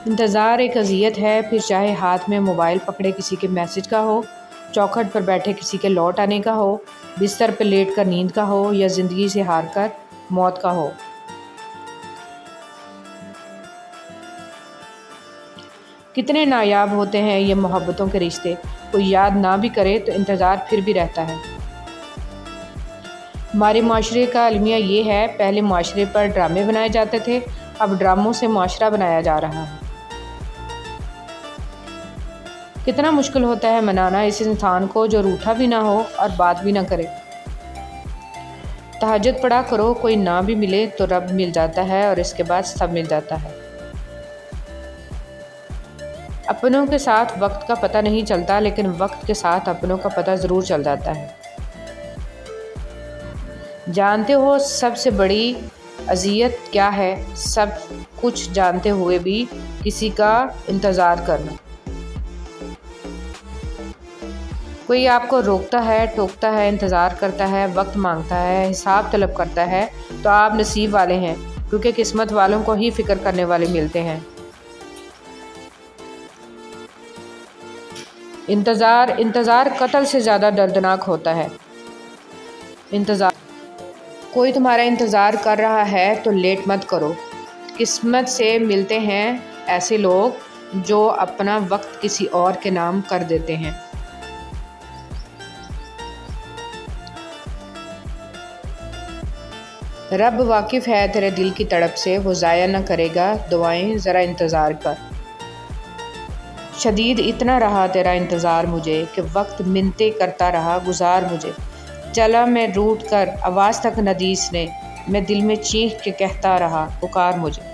انتظار ایک اذیت ہے، پھر چاہے ہاتھ میں موبائل پکڑے کسی کے میسج کا ہو، چوکھٹ پر بیٹھے کسی کے لوٹ آنے کا ہو، بستر پہ لیٹ کر نیند کا ہو، یا زندگی سے ہار کر موت کا ہو۔ کتنے نایاب ہوتے ہیں یہ محبتوں کے رشتے، کوئی یاد نہ بھی کرے تو انتظار پھر بھی رہتا ہے۔ ہمارے معاشرے کا المیہ یہ ہے، پہلے معاشرے پر ڈرامے بنائے جاتے تھے، اب ڈراموں سے معاشرہ بنایا جا رہا ہے۔ کتنا مشکل ہوتا ہے منانا اس انسان کو جو روٹھا بھی نہ ہو اور بات بھی نہ کرے۔ تہجد پڑھا کرو، کوئی نہ بھی ملے تو رب مل جاتا ہے اور اس کے بعد سب مل جاتا ہے۔ اپنوں کے ساتھ وقت کا پتہ نہیں چلتا، لیکن وقت کے ساتھ اپنوں کا پتہ ضرور چل جاتا ہے۔ جانتے ہو سب سے بڑی اذیت کیا ہے؟ سب کچھ جانتے ہوئے بھی کسی کا انتظار کرنا۔ کوئی آپ کو روکتا ہے، ٹوکتا ہے، انتظار کرتا ہے، وقت مانگتا ہے، حساب طلب کرتا ہے تو آپ نصیب والے ہیں، کیونکہ قسمت والوں کو ہی فکر کرنے والے ملتے ہیں۔ انتظار قتل سے زیادہ دردناک ہوتا ہے۔ کوئی تمہارا انتظار کر رہا ہے تو لیٹ مت کرو۔ قسمت سے ملتے ہیں ایسے لوگ جو اپنا وقت کسی اور کے نام کر دیتے ہیں۔ رب واقف ہے تیرے دل کی تڑپ سے، وہ ضائع نہ کرے گا دعائیں، ذرا انتظار کر۔ شدید اتنا رہا تیرا انتظار مجھے کہ وقت منتیں کرتا رہا گزار مجھے۔ چلا میں روٹھ کر آواز تک نہ دی اس نے، میں دل میں چیخ کے کہتا رہا پکار مجھے۔